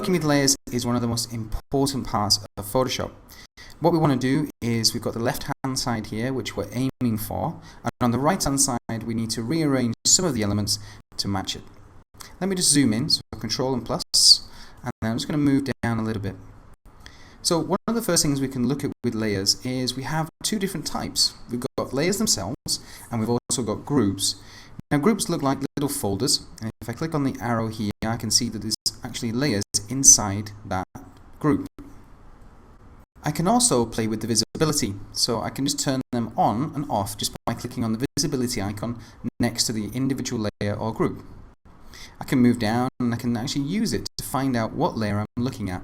Working with layers is one of the most important parts of Photoshop. What we want to do is we've got the left hand side here, which we're aiming for, and on the right hand side we need to rearrange some of the elements to match it. Let me just zoom in, so Control and plus, and then I'm just going to move down a little bit. So one of the first things we can look at with layers is we have two different types. We've got layers themselves, and we've also got groups. Now groups look like little folders, and if I click on the arrow here, I can see that there's actually layers inside that group. I can also play with the visibility, so I can just turn them on and off just by clicking on the visibility icon next to the individual layer or group. I can move down and I can actually use it to find out what layer I'm looking at.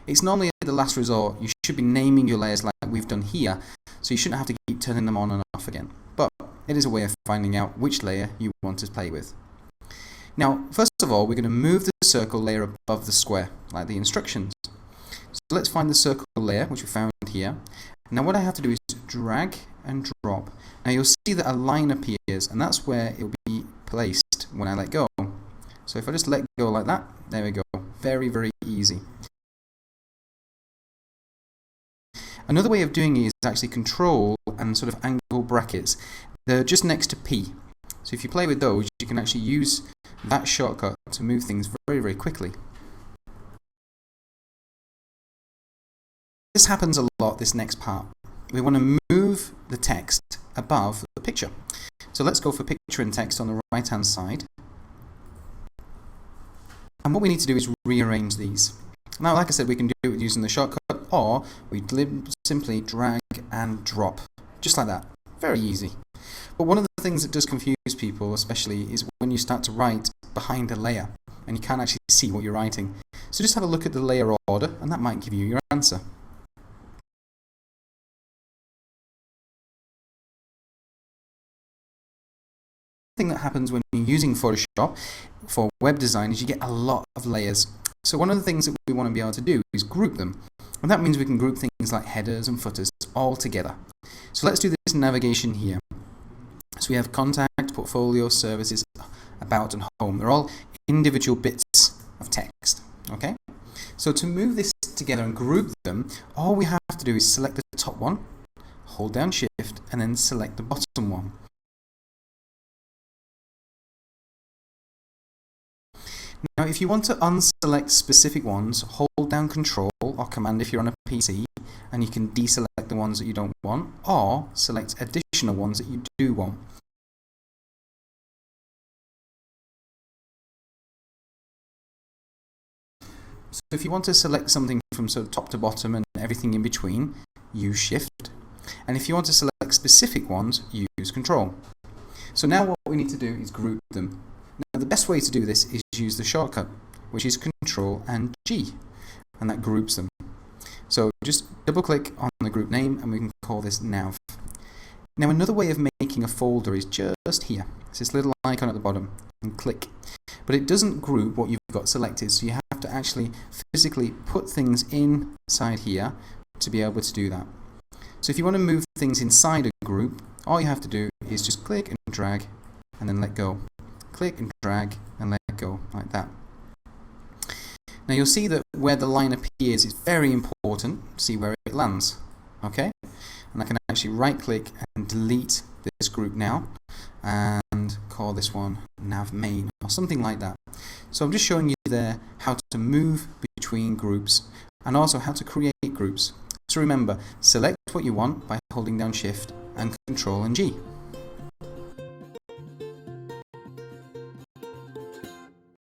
It's normally the last resort. You should be naming your layers like we've done here, so you shouldn't have to keep turning them on and off again. But it is a way of finding out which layer you want to play with. Now, first of all, we're going to move the circle layer above the square, like the instructions. So let's find the circle layer, which we found here. Now what I have to do is drag and drop. Now you'll see that a line appears, and that's where it will be placed when I let go. So if I just let go like that, there we go. Very, very easy. Another way of doing it is actually Control and sort of angle brackets. They're just next to P. So if you play with those, you can actually use that shortcut to move things very, very quickly. This happens a lot, this next part. We want to move the text above the picture. So let's go for picture and text on the right hand side. And what we need to do is rearrange these. Now, like I said, we can do it using the shortcut, or we simply drag and drop, just like that. Very easy. But one of the things that does confuse people, especially, is when you start to write behind a layer and you can't actually see what you're writing. So just have a look at the layer order, and that might give you your answer. The thing that happens when you're using Photoshop for web design is you get a lot of layers. So one of the things that we want to be able to do is group them. And that means we can group things like headers and footers all together. So let's do this navigation here. So we have contact, portfolio, services, about and home. They're all individual bits of text. Okay? So to move this together and group them, all we have to do is select the top one, hold down Shift, and then select the bottom one. Now if you want to unselect specific ones, hold down Control or Command if you're on a PC, and you can deselect the ones that you don't want, or select additional ones that you do want. So if you want to select something from sort of top to bottom and everything in between, use Shift. And if you want to select specific ones, use Control. So now what we need to do is group them. Now the best way to do this is use the shortcut, which is Control and G, and that groups them. So just double click on the group name and we can call this nav. Now another way of making a folder is just here. It's this little icon at the bottom, and click. But it doesn't group what you've got selected, so you have to actually physically put things inside here to be able to do that. So if you want to move things inside a group, all you have to do is just click and drag and then let go. Click and drag and let go, like that. Now you'll see that where the line appears is very important to see where it lands. Okay? And I can actually right click and delete this group now and call this one nav main or something like that. So I'm just showing you there how to move between groups and also how to create groups. So remember, select what you want by holding down Shift and Control and G.